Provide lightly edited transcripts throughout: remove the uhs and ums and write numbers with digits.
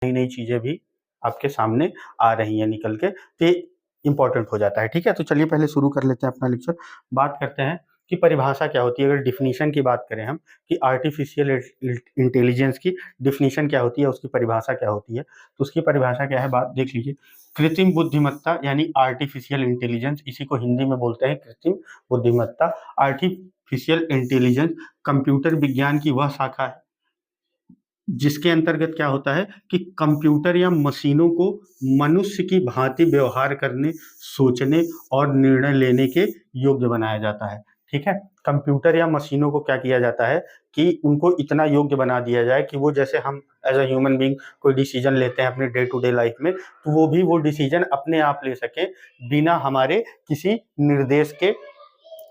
नई नई चीजें भी आपके सामने आ रही हैं निकल के, तो इंपॉर्टेंट हो जाता है। ठीक है, तो चलिए पहले शुरू कर लेते हैं अपना लेक्चर। बात करते हैं कि परिभाषा क्या होती है। अगर डिफिनीशन की बात करें हम कि आर्टिफिशियल इंटेलिजेंस की डिफिनीशन क्या होती है, उसकी परिभाषा क्या होती है, तो उसकी परिभाषा क्या है, बात देख लीजिए। कृत्रिम बुद्धिमत्ता यानी आर्टिफिशियल इंटेलिजेंस, इसी को हिंदी में बोलते हैं कृत्रिम बुद्धिमत्ता। आर्टिफिशियल इंटेलिजेंस कंप्यूटर विज्ञान की वह शाखा है जिसके अंतर्गत क्या होता है कि कंप्यूटर या मशीनों को मनुष्य की भांति व्यवहार करने, सोचने और निर्णय लेने के योग्य बनाया जाता है। ठीक है, कंप्यूटर या मशीनों को क्या किया जाता है कि उनको इतना योग्य बना दिया जाए कि वो जैसे हम एज अ ह्यूमन बीइंग कोई डिसीजन लेते हैं अपने डे टू डे लाइफ में, तो वो भी वो डिसीजन अपने आप ले सके बिना हमारे किसी निर्देश के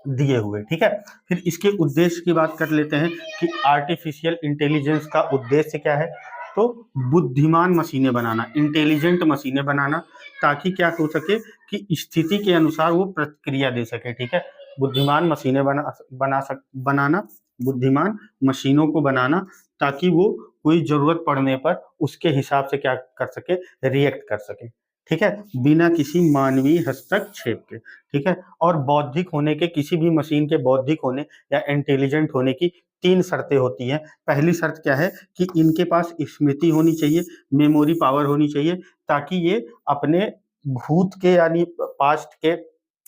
दिए हुए। ठीक है, फिर इसके उद्देश्य की बात कर लेते हैं कि आर्टिफिशियल इंटेलिजेंस का उद्देश्य क्या है, तो बुद्धिमान मशीनें बनाना, इंटेलिजेंट मशीनें बनाना, ताकि क्या हो सके कि स्थिति के अनुसार वो प्रतिक्रिया दे सके। ठीक है, बुद्धिमान मशीनें बनाना, बुद्धिमान मशीनों को बनाना, ताकि वो कोई जरूरत पड़ने पर उसके हिसाब से क्या कर सके, रिएक्ट कर सके। ठीक है, बिना किसी मानवीय हस्तक्षेप के। ठीक है, और बौद्धिक होने के, किसी भी मशीन के बौद्धिक होने या इंटेलिजेंट होने की 3 शर्तें होती हैं। पहली शर्त क्या है कि इनके पास स्मृति होनी चाहिए, मेमोरी पावर होनी चाहिए, ताकि ये अपने भूत के यानी पास्ट के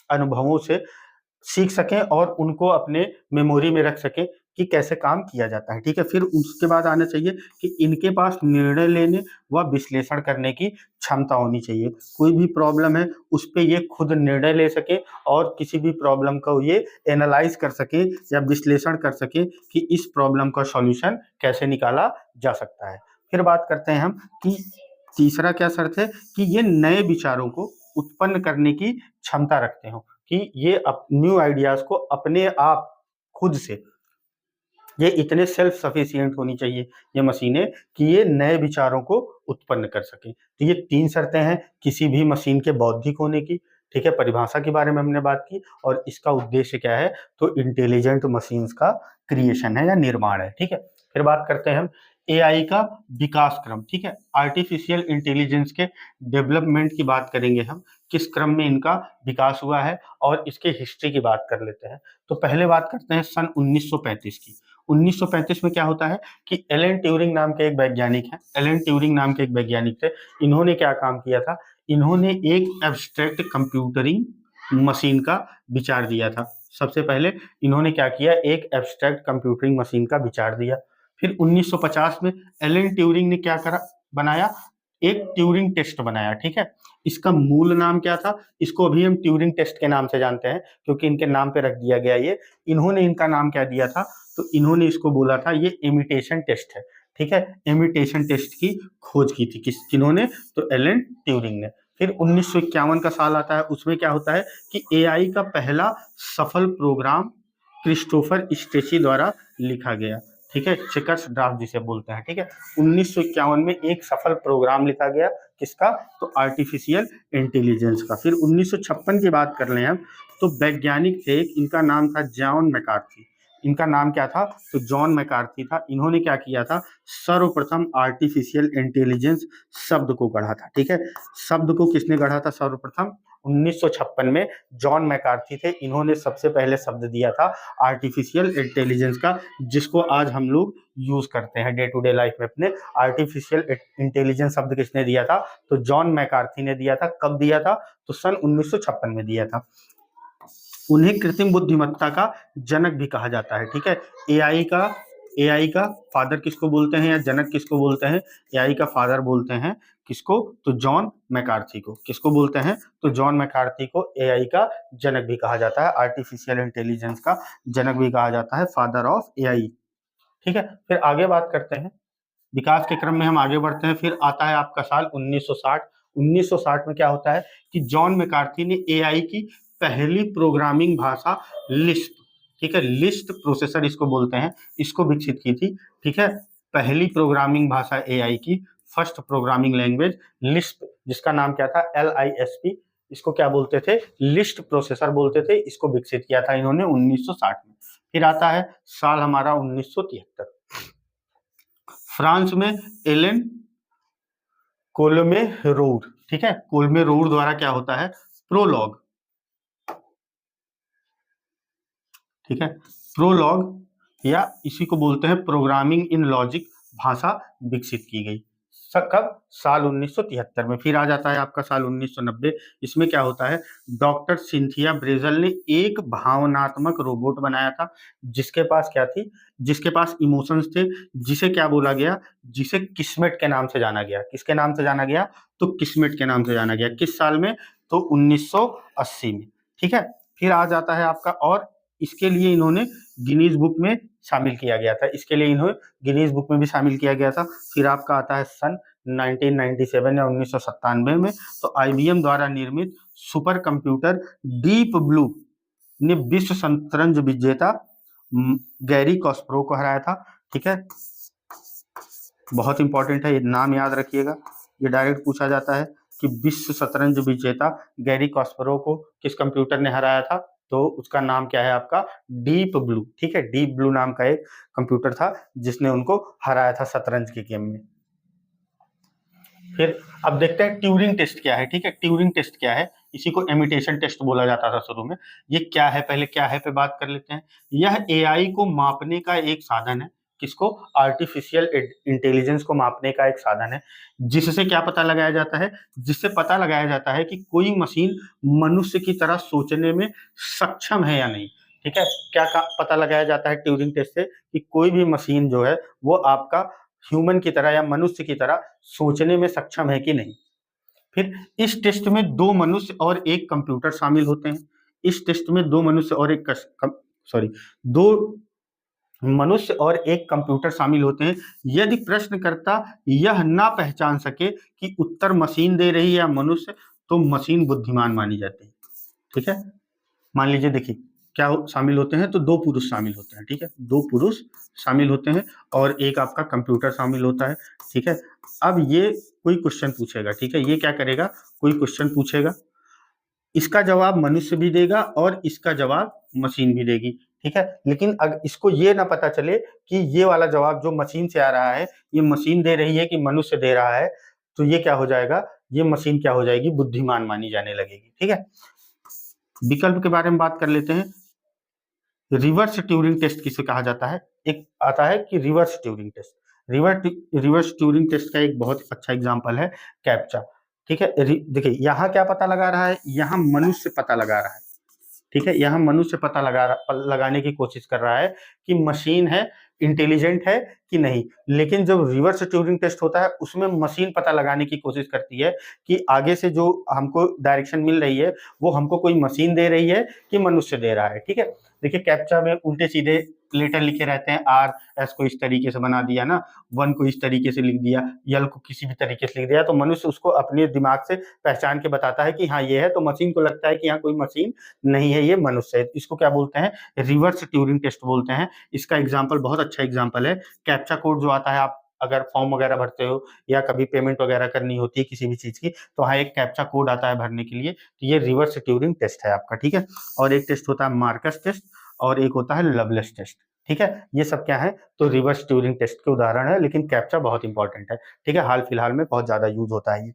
अनुभवों से सीख सकें और उनको अपने मेमोरी में रख सकें कि कैसे काम किया जाता है। ठीक है, फिर उसके बाद आना चाहिए कि इनके पास निर्णय लेने व विश्लेषण करने की क्षमता होनी चाहिए। कोई भी प्रॉब्लम है उस पे ये खुद निर्णय ले सके और किसी भी प्रॉब्लम को ये एनालाइज कर सके या विश्लेषण कर सके कि इस प्रॉब्लम का सॉल्यूशन कैसे निकाला जा सकता है। फिर बात करते हैं हम कि तीसरा क्या शर्त है कि ये नए विचारों को उत्पन्न करने की क्षमता रखते हो, कि ये न्यू आइडियाज को अपने आप खुद से, ये इतने सेल्फ सफिशिएंट होनी चाहिए ये मशीनें कि ये नए विचारों को उत्पन्न कर सके। तो ये 3 शर्तें हैं किसी भी मशीन के बौद्धिक होने की। ठीक है, परिभाषा के बारे में हमने बात की और इसका उद्देश्य क्या है, तो इंटेलिजेंट मशीन्स का क्रिएशन है या निर्माण है। ठीक है, फिर बात करते हैं हम एआई का विकास क्रम। ठीक है, आर्टिफिशियल इंटेलिजेंस के डेवलपमेंट की बात करेंगे हम, किस क्रम में इनका विकास हुआ है और इसके हिस्ट्री की बात कर लेते हैं। तो पहले बात करते हैं सन 1935 की। 1935 में क्या होता है कि एलन ट्यूरिंग नाम के एक वैज्ञानिक हैं, एलन ट्यूरिंग नाम के एक वैज्ञानिक थे। इन्होंने क्या काम किया था, इन्होंने एक एब्स्ट्रैक्ट कंप्यूटरिंग मशीन का विचार दिया था। सबसे पहले इन्होंने क्या किया, एक एब्स्ट्रैक्ट कंप्यूटरिंग मशीन का विचार दिया। फिर 1950 में एलन ट्यूरिंग ने क्या करा, बनाया, एक ट्यूरिंग टेस्ट बनाया। ठीक है, इसका मूल नाम क्या था, इसको अभी हम ट्यूरिंग टेस्ट के नाम से जानते हैं क्योंकि इनके नाम पे रख दिया गया ये। इन्होंने इनका नाम क्या दिया था, तो इन्होंने इसको बोला था ये इमिटेशन टेस्ट है। ठीक है, इमिटेशन टेस्ट की खोज की थी किन्होंने, तो एलन ट्यूरिंग ने। फिर 1951 का साल आता है, उसमें क्या होता है कि एआई का पहला सफल प्रोग्राम क्रिस्टोफर स्टेची द्वारा लिखा गया। ठीक है, चेकर्स ड्राफ्ट जिसे बोलते हैं। ठीक है, 1951 में एक सफल प्रोग्राम लिखा गया, किसका, तो आर्टिफिशियल इंटेलिजेंस का। फिर 1956 की बात कर लें हम, तो वैज्ञानिक थे, इनका नाम था जॉन मैकार्थी। इनका नाम क्या था, तो जॉन मैकार्थी था। इन्होंने क्या किया था, सर्वप्रथम आर्टिफिशियल इंटेलिजेंस शब्द को गढ़ा था। ठीक है, शब्द को किसने गढ़ा था सर्वप्रथम, 1956 में जॉन मैकार्थी थे। इन्होंने सबसे पहले शब्द दिया था आर्टिफिशियल इंटेलिजेंस का, जिसको आज हम लोग यूज करते हैं डे टू डे लाइफ में अपने। आर्टिफिशियल इंटेलिजेंस शब्द किसने दिया था, तो जॉन मैकार्थी ने दिया था। कब दिया था, तो सन 1956 में दिया था। उन्हें कृत्रिम बुद्धिमत्ता का जनक भी कहा जाता है। ठीक है, एआई का फादर किसको बोलते हैं या जनक किसको बोलते हैं, एआई का फादर बोलते हैं किसको, तो जॉन मैकार्थी को। किसको बोलते हैं, तो जॉन मैकार्थी को एआई का जनक भी कहा जाता है, आर्टिफिशियल इंटेलिजेंस का जनक भी कहा जाता है, फादर ऑफ एआई। ठीक है, फिर आगे बात करते हैं, विकास के क्रम में हम आगे बढ़ते हैं। फिर आता है आपका साल 1960। 1960 में क्या होता है कि जॉन मैकार्थी ने एआई की पहली प्रोग्रामिंग भाषा लिस्प, ठीक है, लिस्प प्रोसेसर इसको बोलते हैं, इसको विकसित की थी। ठीक है, पहली प्रोग्रामिंग भाषा एआई की, फर्स्ट प्रोग्रामिंग लैंग्वेज लिस्प, जिसका नाम क्या था, LISP, इसको क्या बोलते थे, लिस्ट प्रोसेसर बोलते थे। इसको विकसित किया था इन्होंने 1960 में। फिर आता है साल हमारा 1973। फ्रांस में एलन कोलमेरोर, ठीक है, कोलमेरोर द्वारा क्या होता है, प्रोलॉग, ठीक है, प्रोलॉग या इसी को बोलते हैं प्रोग्रामिंग इन लॉजिक भाषा विकसित की गई। कब, साल 1973 में। फिर आ जाता है आपका साल 1990। इसमें क्या होता है, डॉक्टर सिंथिया ब्रेजल ने एक भावनात्मक रोबोट बनाया था जिसके पास क्या थी, जिसके पास इमोशंस थे, जिसे क्या बोला गया, जिसे किस्मेट के नाम से जाना गया। किसके नाम से जाना गया, तो किस्मेट के नाम से जाना गया। किस साल में, तो 1980 में, ठीक है। फिर आ जाता है आपका, और इसके लिए इन्होंने गिनीज बुक में शामिल किया गया था, इसके लिए इन्होंने गिनीज बुक में भी शामिल किया गया था। फिर आपका आता है सन 1997 या 1997 में, तो आईबीएम द्वारा निर्मित सुपर कंप्यूटर डीप ब्लू ने विश्व शतरंज विजेता गैरी कॉस्परो को हराया था, ठीक है। बहुत इंपॉर्टेंट है, ये नाम याद रखिएगा, ये डायरेक्ट पूछा जाता है कि विश्व शतरंज विजेता गैरी कॉस्परो को किस कंप्यूटर ने हराया था, तो उसका नाम क्या है आपका, डीप ब्लू, ठीक है। डीप ब्लू नाम का एक कंप्यूटर था जिसने उनको हराया था शतरंज के गेम में। फिर अब देखते हैं ट्यूरिंग टेस्ट क्या है, ठीक है। ट्यूरिंग टेस्ट क्या है, इसी को इमिटेशन टेस्ट बोला जाता था शुरू में। ये क्या है, पहले क्या है पे बात कर लेते हैं। यह एआई को मापने का एक साधन है, किसको, आर्टिफिशियल इंटेलिजेंस को मापने का एक साधन है, जिससे क्या पता लगाया जाता है, जिससे पता लगाया जाता है कि कोई मशीन मनुष्य की तरह सोचने में सक्षम है या नहीं, ठीक है। क्या पता लगाया जाता है ट्यूरिंग टेस्ट से, कि कोई भी मशीन जो है वो आपका ह्यूमन की तरह या मनुष्य की तरह सोचने में सक्षम है कि नहीं। फिर इस टेस्ट में 2 मनुष्य और एक कंप्यूटर शामिल होते हैं। इस टेस्ट में 2 मनुष्य और एक 2 मनुष्य और एक कंप्यूटर शामिल होते हैं। यदि प्रश्नकर्ता यह ना पहचान सके कि उत्तर मशीन दे रही है या मनुष्य, तो मशीन बुद्धिमान मानी जाती है, ठीक है। मान लीजिए, देखिए क्या शामिल होते हैं, तो 2 पुरुष शामिल होते हैं, ठीक है, 2 पुरुष शामिल होते हैं और एक आपका कंप्यूटर शामिल होता है, ठीक है। अब ये कोई क्वेश्चन पूछेगा, ठीक है, ये क्या करेगा, कोई क्वेश्चन पूछेगा, इसका जवाब मनुष्य भी देगा और इसका जवाब मशीन भी देगी, ठीक है। लेकिन अगर इसको ये ना पता चले कि ये वाला जवाब जो मशीन से आ रहा है, ये मशीन दे रही है कि मनुष्य दे रहा है, तो ये क्या हो जाएगा, ये मशीन क्या हो जाएगी, बुद्धिमान मानी जाने लगेगी, ठीक है। विकल्प के बारे में बात कर लेते हैं। रिवर्स ट्यूरिंग टेस्ट किसे कहा जाता है, एक आता है कि reverse Turing test. Reverse Turing test का एक बहुत अच्छा एग्जांपल है कैप्चा, ठीक है। देखिए यहाँ क्या पता लगा रहा है, यहाँ मनुष्य पता लगा रहा है, ठीक है। यहाँ मनुष्य पता लगाने की कोशिश कर रहा है कि मशीन है, इंटेलिजेंट है कि नहीं। लेकिन जब रिवर्स ट्यूरिंग टेस्ट होता है, उसमें मशीन पता लगाने की कोशिश करती है कि आगे से जो हमको डायरेक्शन मिल रही है वो हमको कोई मशीन दे रही है कि मनुष्य दे रहा है, ठीक है। देखिए कैप्चा में उल्टे सीधे लेटर लिखे रहते हैं, आर एस को इस तरीके से बना दिया ना, 1 को इस तरीके से लिख दिया, यल को किसी भी तरीके से लिख दिया, तो मनुष्य उसको अपने दिमाग से पहचान के बताता है कि हाँ ये है, तो मशीन को लगता है कि यहाँ कोई मशीन नहीं है, ये मनुष्य है। इसको क्या बोलते हैं, रिवर्स ट्यूरिंग टेस्ट बोलते हैं। इसका एग्जाम्पल बहुत अच्छा एग्जाम्पल है कैप्चा कोड जो आता है, आप अगर फॉर्म वगैरह भरते हो या कभी पेमेंट वगैरह करनी होती है किसी भी चीज की, तो हाँ एक कैप्चा कोड आता है भरने के लिए, तो ये रिवर्स ट्यूरिंग टेस्ट है आपका, ठीक है। और एक टेस्ट होता है मार्कस टेस्ट और एक होता है लवलेस टेस्ट, ठीक है। ये सब क्या है, तो रिवर्स ट्यूरिंग टेस्ट के उदाहरण है, लेकिन कैप्चा बहुत इंपॉर्टेंट है, ठीक है, हाल फिलहाल में बहुत ज्यादा यूज होता है ये।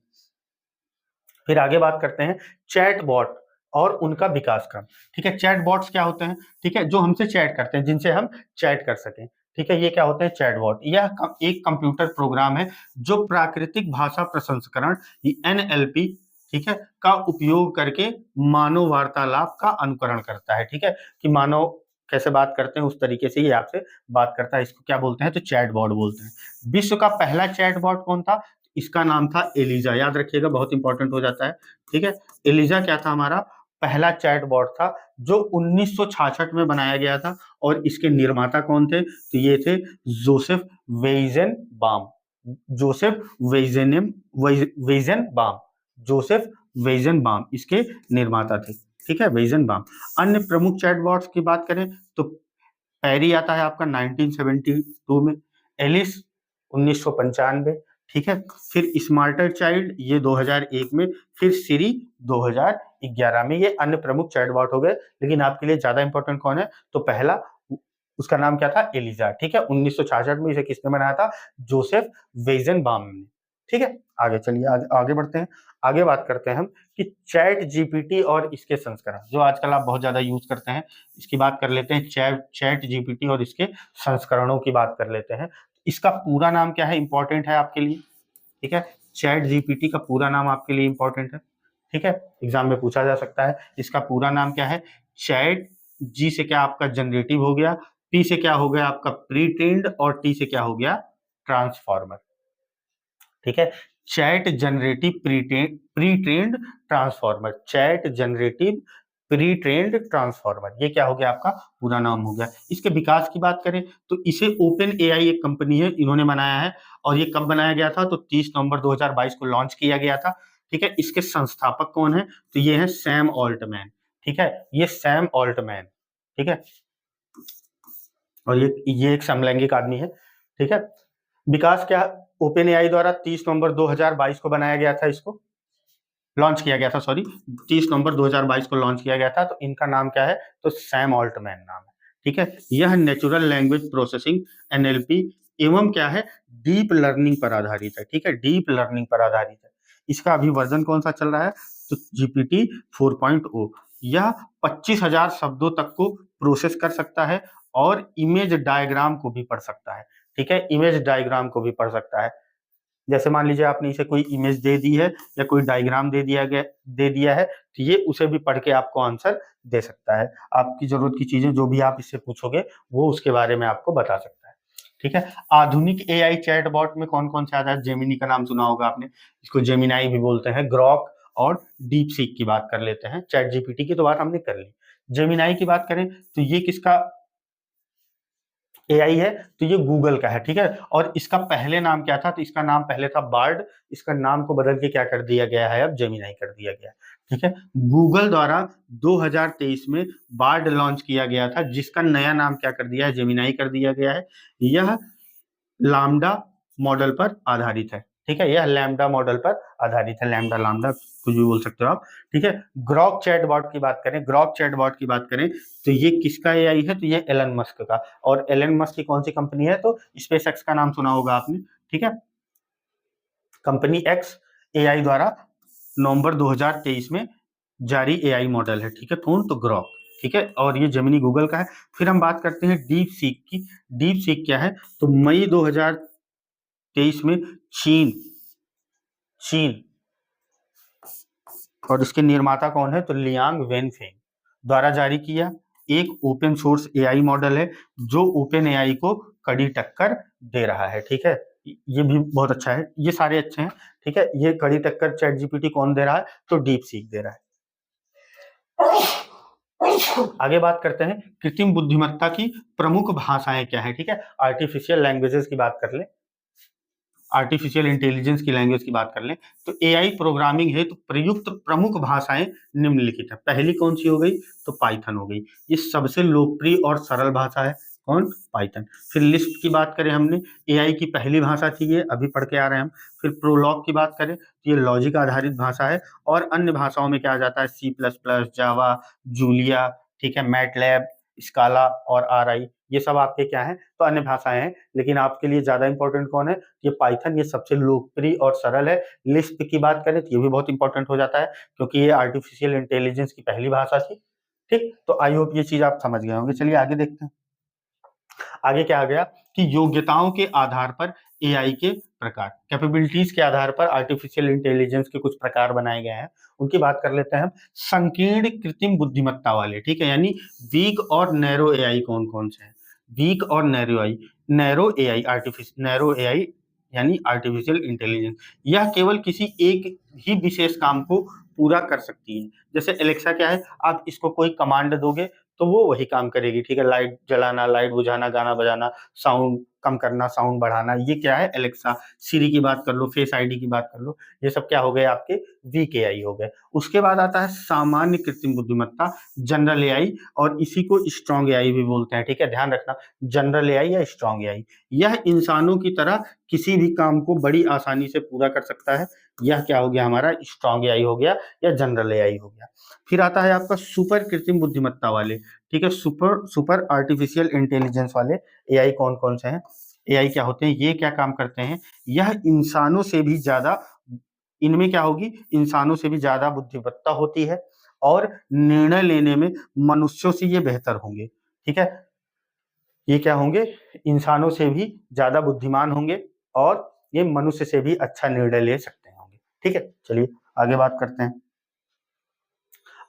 फिर आगे बात करते हैं चैट बॉट और उनका विकास क्रम, ठीक है। चैट बॉट्स क्या होते हैं, ठीक है, जो हमसे चैट करते हैं, जिनसे हम चैट कर सकें, ठीक है, ये क्या होते हैं, चैट बॉट। यह एक कंप्यूटर प्रोग्राम है जो प्राकृतिक भाषा प्रसंस्करण एनएलपी, ठीक है, का उपयोग करके मानव वार्तालाप का अनुकरण करता है, ठीक है, कि मानव कैसे बात करते हैं उस तरीके से ये आपसे बात करता है। इसको क्या बोलते हैं, तो चैट बॉट बोलते हैं। विश्व का पहला चैट बॉट कौन था, इसका नाम था एलिजा, याद रखिएगा बहुत इंपॉर्टेंट हो जाता है, ठीक है। एलिजा क्या था, हमारा पहला चैट बॉट था जो 1966 में बनाया गया था, और इसके निर्माता कौन थे, तो ये थे जोसेफ वेइजेनबाम, जोसेफ वेइजेनबाम, जोसेफ वेइजेनबाम इसके निर्माता थे, ठीक है, वेइजेनबाम। अन्य प्रमुख चैट बॉट्स की बात करें तो पैरी आता है आपका 1972 में, एलिस 1995, ठीक है, फिर स्मार्टर चाइल्ड ये 2001 में, फिर सिरी 2011 में। ये अन्य प्रमुख चैटबॉट हो गए, लेकिन आपके लिए ज्यादा इंपॉर्टेंट कौन है, तो पहला उसका नाम क्या था, एलिजा, ठीक है। 1966 में इसे किसने बनाया था, जोसेफ वेइजेनबाम ने। ठीक है, आगे चलिए, आगे बढ़ते हैं। आगे बात करते हैं हम कि चैट जीपीटी और इसके संस्करण जो आजकल आप बहुत ज्यादा यूज करते हैं, इसकी बात कर लेते हैं। चैट जीपीटी और इसके संस्करणों की बात कर लेते हैं। इसका पूरा नाम क्या है, इंपॉर्टेंट है आपके लिए, ठीक है। चैट जीपीटी का पूरा नाम आपके लिए इंपॉर्टेंट है, ठीक है, एग्जाम में पूछा जा सकता है। इसका पूरा नाम क्या है? चैट, जी से क्या आपका जनरेटिव हो गया, पी से क्या हो गया आपका प्री ट्रेन्ड, और टी से क्या हो गया ट्रांसफॉर्मर, ठीक है। Chat generative pre trained transformer, chat generative pre trained transformer, ये क्या हो गया आपका पूरा नाम हो गया। इसके विकास की बात करें तो इसे ओपन एआई एक कंपनी है, इन्होंने बनाया है। और ये कब बनाया गया था? तो 30 नवंबर 2022 को लॉन्च किया गया था, ठीक है। इसके संस्थापक कौन है? तो ये है सैम ऑल्टमैन, ठीक है, ये सैम ऑल्टमैन, ठीक है। और ये एक समलैंगिक आदमी है, ठीक है। विकास क्या ओपन एआई द्वारा 30 नवंबर 2022 को बनाया गया था, इसको लॉन्च किया गया था, सॉरी 30 नवंबर 2022 को लॉन्च किया गया था। तो इनका नाम क्या है? तो सैम ऑल्टमैन नाम है, ठीक है। यह नेचुरल लैंग्वेज प्रोसेसिंग एनएलपी एवं क्या है डीप लर्निंग पर आधारित है, ठीक है, डीप लर्निंग पर आधारित है। इसका अभी वर्जन कौन सा चल रहा है? तो जीपीटी 4.0। यह 25,000 शब्दों तक को प्रोसेस कर सकता है और इमेज डायग्राम को भी पढ़ सकता है, ठीक है, इमेज डायग्राम को भी पढ़ सकता है। जैसे मान लीजिए आपने इसे कोई इमेज दे दी है या कोई डायग्राम दे दिया है, तो ये उसे भी पढ़ के आपको आंसर दे सकता है। आपकी जरूरत की चीजें जो भी आप इससे पूछोगे वो उसके बारे में आपको बता सकता है, ठीक है। आधुनिक एआई चैटबॉट में कौन कौन से आता है? जेमिनी का नाम सुना होगा आपने, इसको जेमिनाई भी बोलते हैं, ग्रॉक और डीप सीक की बात कर लेते हैं। चैट जीपीटी की तो बात हमने कर ली। जेमिनाई की बात करें तो ये किसका एआई है? तो ये गूगल का है, ठीक है। और इसका पहले नाम क्या था? तो इसका नाम पहले था बार्ड, इसका नाम को बदल के क्या कर दिया गया है? अब जेमिनाई कर दिया गया, ठीक है। गूगल द्वारा 2023 में बार्ड लॉन्च किया गया था, जिसका नया नाम क्या कर दिया है? जेमिनाई कर दिया गया है। यह लाम्डा मॉडल पर आधारित है, ठीक है, यह लैम्डा मॉडल पर आधारित है, लैम्डा लाम्डा कुछ भी बोल सकते हो आप, ठीक है। ग्रॉक चैटबॉट की बात करें, ग्रॉक चैटबॉट की बात करें तो ये किसका एआई है? तो ये एलन मस्क का। और एलन मस्क की कौन सी कंपनी है? तो स्पेसएक्स का नाम सुना होगा आपने, ठीक है। कंपनी एक्स एआई द्वारा नवंबर 2023 में जारी एआई मॉडल है, ठीक है, कौन? तो ग्रॉक, ठीक है। और ये जेमिनी गूगल का है। फिर हम बात करते हैं डीप सीक की। डीप सीक क्या है? तो मई 2023 में चीन चीन और इसके निर्माता कौन है? तो लियांग वेनफेंग द्वारा जारी किया एक ओपन सोर्स एआई मॉडल है, जो ओपन एआई को कड़ी टक्कर दे रहा है, ठीक है। ये भी बहुत अच्छा है, ये सारे अच्छे हैं, ठीक है। ये कड़ी टक्कर चैट जीपीटी कौन दे रहा है? तो डीप सीक दे रहा है। आगे बात करते हैं कृत्रिम बुद्धिमत्ता की प्रमुख भाषाएं क्या है, ठीक है। आर्टिफिशियल लैंग्वेजेस की बात कर ले, आर्टिफिशियल इंटेलिजेंस की लैंग्वेज की बात कर लें तो एआई प्रोग्रामिंग है तो प्रयुक्त प्रमुख भाषाएं निम्नलिखित है। पहली कौन सी हो गई? तो पाइथन हो गई, ये सबसे लोकप्रिय और सरल भाषा है, कौन? पाइथन। फिर लिस्प की बात करें हमने, एआई की पहली भाषा थी, ये अभी पढ़ के आ रहे हैं हम। फिर प्रोलॉग की बात करें तो ये लॉजिक आधारित भाषा है। और अन्य भाषाओं में क्या आ जाता है? सी प्लस प्लस, जावा, जूलिया, ठीक है, मैटलैब, स्काला और आर आई, ये सब आपके क्या है? तो अन्य भाषाएं हैं। लेकिन आपके लिए ज्यादा इंपॉर्टेंट कौन है? ये पाइथन, ये सबसे लोकप्रिय और सरल है। लिस्प की बात करें तो ये भी बहुत इंपॉर्टेंट हो जाता है, क्योंकि ये आर्टिफिशियल इंटेलिजेंस की पहली भाषा थी, ठीक। तो आई होप ये चीज आप समझ गए होंगे। चलिए आगे देखते हैं। आगे क्या आ गया कि योग्यताओं के आधार पर एआई के प्रकार, कैपेबिलिटीज के आधार पर आर्टिफिशियल इंटेलिजेंस के कुछ प्रकार बनाए गए हैं, उनकी बात कर लेते हैं हम। संकीर्ण कृत्रिम बुद्धिमत्ता वाले, ठीक है, यानी वीक और नैरो एआई कौन कौन से हैं? वीक और नैरो एआई, नैरो एआई यानी आर्टिफिशियल इंटेलिजेंस, यह केवल किसी एक ही विशेष काम को पूरा कर सकती है। जैसे एलेक्सा क्या है? आप इसको कोई कमांड दोगे तो वो वही काम करेगी, ठीक है, लाइट जलाना, लाइट बुझाना, गाना बजाना, साउंड कम करना, साउंड बढ़ाना, ये क्या है? एलेक्सा। सीरी की बात कर लो, फेस आईडी की बात कर लो, ये सब क्या हो गए? आपके वीक एआई हो गए। उसके बाद आता है सामान्य कृत्रिम बुद्धिमत्ता, जनरल एआई, और इसी को स्ट्रॉन्ग एआई भी बोलते हैं, ठीक है, ध्यान रखना, जनरल एआई या स्ट्रॉन्ग एआई। यह इंसानों की तरह किसी भी काम को बड़ी आसानी से पूरा कर सकता है। यह क्या हो गया? हमारा स्ट्रॉन्ग एआई हो गया या जनरल एआई हो गया। फिर आता है आपका सुपर कृत्रिम बुद्धिमत्ता वाले, ठीक है, सुपर आर्टिफिशियल इंटेलिजेंस वाले एआई कौन कौन से हैं? एआई क्या होते हैं, ये क्या काम करते हैं, यह इंसानों से भी ज्यादा, इनमें क्या होगी, इंसानों से भी ज्यादा बुद्धिमत्ता होती है और निर्णय लेने में मनुष्यों से ये बेहतर होंगे। ठीक है, ये क्या होंगे, इंसानों से भी ज्यादा बुद्धिमान होंगे और ये मनुष्य से भी अच्छा निर्णय ले सकते होंगे। ठीक है, चलिए आगे बात करते हैं।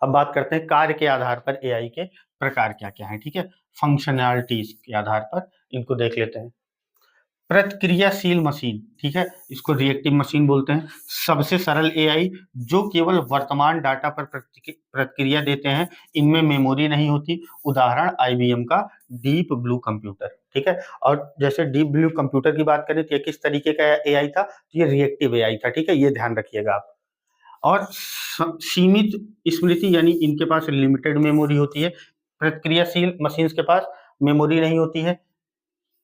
अब बात करते हैं कार्य के आधार पर एआई के प्रकार क्या क्या है। ठीक है, फंक्शनैलिटीज के आधार पर इनको देख लेते हैं। प्रतिक्रियाशील मशीन, ठीक है, इसको रिएक्टिव मशीन बोलते हैं। सबसे सरल एआई जो केवल वर्तमान डाटा पर प्रतिक्रिया देते हैं, इनमें मेमोरी नहीं होती। उदाहरण आईबीएम का डीप ब्लू कंप्यूटर। ठीक है, और जैसे डीप ब्लू कंप्यूटर की बात करें तो ये किस तरीके का एआई था, तो ये रिएक्टिव एआई था। ठीक है, ये ध्यान रखिएगा आप। और सीमित स्मृति, यानी इनके पास लिमिटेड मेमोरी होती है। प्रतिक्रियाशील मशीन्स के पास मेमोरी नहीं होती है।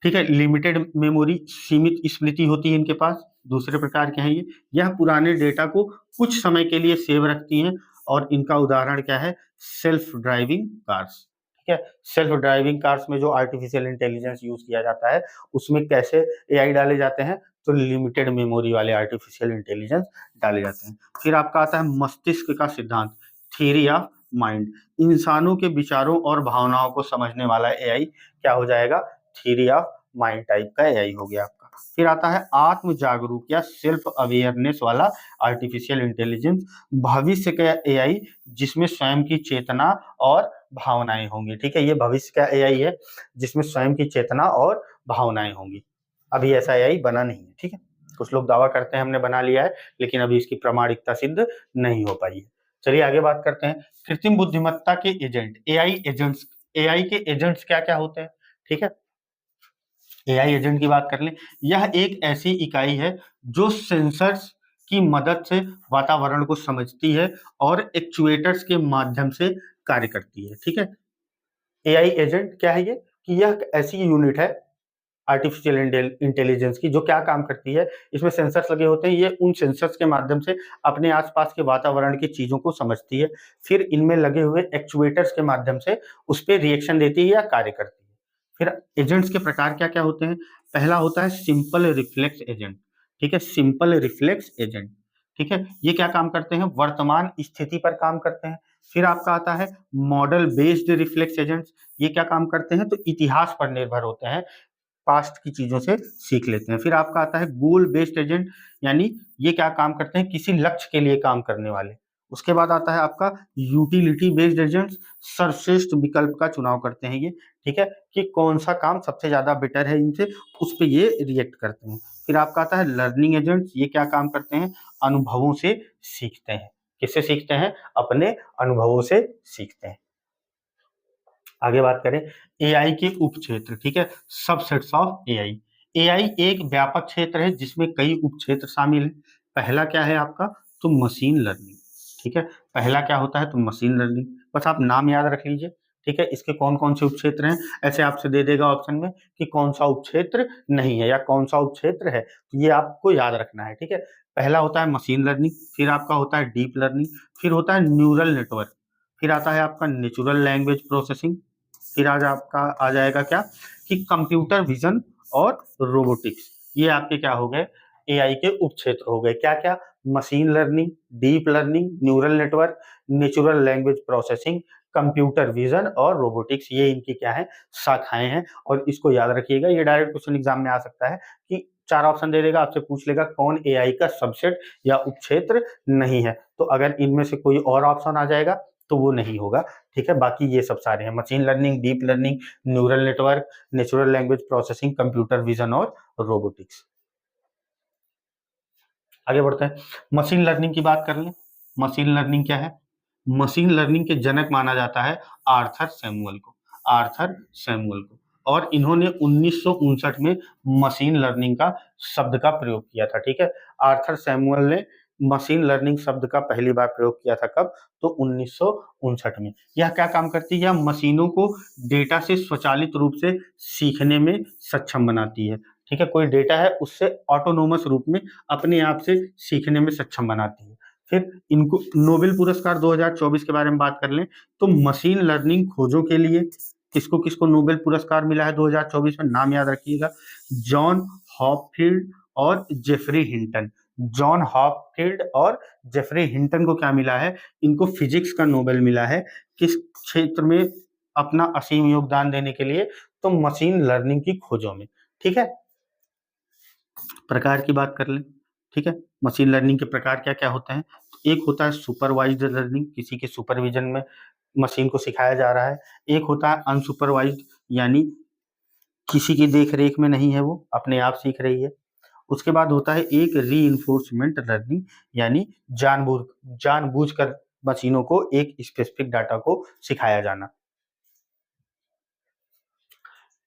ठीक है, लिमिटेड मेमोरी, सीमित स्मृति होती है इनके पास। दूसरे प्रकार के हैं ये, यह पुराने डेटा को कुछ समय के लिए सेव रखती हैं। और इनका उदाहरण क्या है, सेल्फ ड्राइविंग कार्स। ठीक है, सेल्फ ड्राइविंग कार्स में जो आर्टिफिशियल इंटेलिजेंस यूज किया जाता है, उसमें कैसे एआई डाले जाते हैं, तो लिमिटेड मेमोरी वाले आर्टिफिशियल इंटेलिजेंस डाले जाते हैं। फिर आपका आता है मस्तिष्क का सिद्धांत, थ्योरी ऑफ माइंड। इंसानों के विचारों और भावनाओं को समझने वाला एआई क्या हो जाएगा, थ्योरी ऑफ माइंड टाइप का एआई हो गया आपका। फिर आता है आत्म जागरूक या सेल्फ अवेयरनेस वाला आर्टिफिशियल इंटेलिजेंस, भविष्य का एआई जिसमें स्वयं की चेतना और भावनाएं होंगी। ठीक है, ये भविष्य का एआई है जिसमें स्वयं की चेतना और भावनाएं होंगी। अभी ऐसा एआई बना नहीं है। ठीक है, कुछ लोग दावा करते हैं हमने बना लिया है, लेकिन अभी इसकी प्रामाणिकता सिद्ध नहीं हो पाई है। चलिए आगे बात करते हैं कृत्रिम बुद्धिमत्ता के एजेंट, एआई एजेंट्स। एआई के एजेंट्स क्या क्या होते हैं। ठीक है, एआई एजेंट की बात कर लें, यह एक ऐसी इकाई है जो सेंसर्स की मदद से वातावरण को समझती है और एक्चुएटर्स के माध्यम से कार्य करती है। ठीक है, एआई एजेंट क्या है ये, कि यह ऐसी यूनिट है आर्टिफिशियल इंटेलिजेंस की जो क्या काम करती है, इसमें सेंसर्स लगे होते हैं, ये उन सेंसर्स के माध्यम से अपने आसपास के वातावरण की चीजों को समझती है, फिर इनमें लगे हुए एक्चुएटर्स के माध्यम से उस पर रिएक्शन देती है या कार्य करती है। फिर एजेंट्स के प्रकार क्या क्या होते हैं, पहला होता है सिंपल रिफ्लेक्स एजेंट। ठीक है, सिंपल रिफ्लेक्स एजेंट, ठीक है, ये क्या काम करते हैं, वर्तमान स्थिति पर काम करते हैं। फिर आपका आता है मॉडल बेस्ड रिफ्लेक्स एजेंट्स, ये क्या काम करते हैं, तो इतिहास पर निर्भर होते हैं, पास्ट की चीजों से सीख लेते हैं। फिर आपका आता है गोल बेस्ड एजेंट, यानी ये क्या काम करते हैं, किसी लक्ष्य के लिए काम करने वाले। उसके बाद आता है आपका यूटिलिटी बेस्ड एजेंट्स, सर्वश्रेष्ठ विकल्प का चुनाव करते हैं ये। ठीक है, कि कौन सा काम सबसे ज्यादा बेटर है इनसे, उस पर ये रिएक्ट करते हैं। फिर आपका आता है लर्निंग एजेंट्स, ये क्या काम करते हैं, अनुभवों से सीखते हैं। किससे सीखते हैं, अपने अनुभवों से सीखते हैं। आगे बात करें एआई के उपक्षेत्र। ठीक है, सबसेट्स ऑफ एआई। एआई एक व्यापक क्षेत्र है जिसमें कई उपक्षेत्र शामिल हैं। पहला क्या है आपका, तो मशीन लर्निंग। ठीक है, पहला क्या होता है, तो मशीन लर्निंग, बस आप नाम याद रख लीजिए। ठीक है, इसके कौन कौन से उपक्षेत्र हैं, ऐसे आपसे दे देगा ऑप्शन में कि कौन सा उपक्षेत्र नहीं है या कौन सा उपक्षेत्र है, तो ये आपको याद रखना है। ठीक है, पहला होता है मशीन लर्निंग, फिर आपका होता है डीप लर्निंग, फिर होता है न्यूरल नेटवर्क, फिर आता है आपका नेचुरल लैंग्वेज प्रोसेसिंग, फिर आज आपका आ जाएगा क्या, कि कंप्यूटर विजन और रोबोटिक्स। ये आपके क्या हो गए, एआई के उपक्षेत्र हो गए। क्या क्या, machine learning, deep learning, neural network, natural language processing, computer vision और रोबोटिक्स, ये इनकी क्या है, शाखाएं हैं। और इसको याद रखिएगा, ये डायरेक्ट क्वेश्चन एग्जाम में आ सकता है कि चार ऑप्शन दे देगा, आपसे पूछ लेगा कौन एआई का सबसेट या उपक्षेत्र नहीं है, तो अगर इनमें से कोई और ऑप्शन आ जाएगा तो वो नहीं होगा। ठीक है, बाकी ये सब सारे हैं, machine learning, deep learning, neural network, natural language processing, computer vision और रोबोटिक्स। आगे बढ़ते हैं, मशीन लर्निंग की बात कर लें। मशीन लर्निंग क्या है, मशीन लर्निंग के जनक माना जाता है आर्थर सैमुअल को, आर्थर सैमुअल को। और इन्होंने 1959 में मशीन लर्निंग का शब्द का प्रयोग किया था। ठीक है, आर्थर सैमुअल ने मशीन लर्निंग शब्द का पहली बार प्रयोग किया था, कब, तो 1959 में। यह क्या काम करती है, मशीनों को डेटा से स्वचालित रूप से सीखने में सक्षम बनाती है। ठीक है, कोई डेटा है उससे ऑटोनोमस रूप में अपने आप से सीखने में सक्षम बनाती है। फिर इनको नोबेल पुरस्कार 2024 के बारे में बात कर लें, तो मशीन लर्निंग खोजों के लिए, किसको किसको नोबेल पुरस्कार मिला है 2024 में, नाम याद रखिएगा, जॉन हॉपफील्ड और जेफरी हिंटन। जॉन हॉपफील्ड और जेफरी हिंटन को क्या मिला है, इनको फिजिक्स का नोबेल मिला है। किस क्षेत्र में, अपना असीम योगदान देने के लिए, तो मशीन लर्निंग की खोजों में। ठीक है, प्रकार की बात कर लें। ठीक है, मशीन लर्निंग के प्रकार क्या क्या होते हैं। एक होता है सुपरवाइज्ड लर्निंग, किसी के सुपरविजन में मशीन को सिखाया जा रहा है। एक होता है अनसुपरवाइज्ड, यानी किसी की देख रेख में नहीं है, वो अपने आप सीख रही है। उसके बाद होता है एक रीइंफोर्समेंट लर्निंग, यानी जानबूझकर मशीनों को एक स्पेसिफिक डाटा को सिखाया जाना।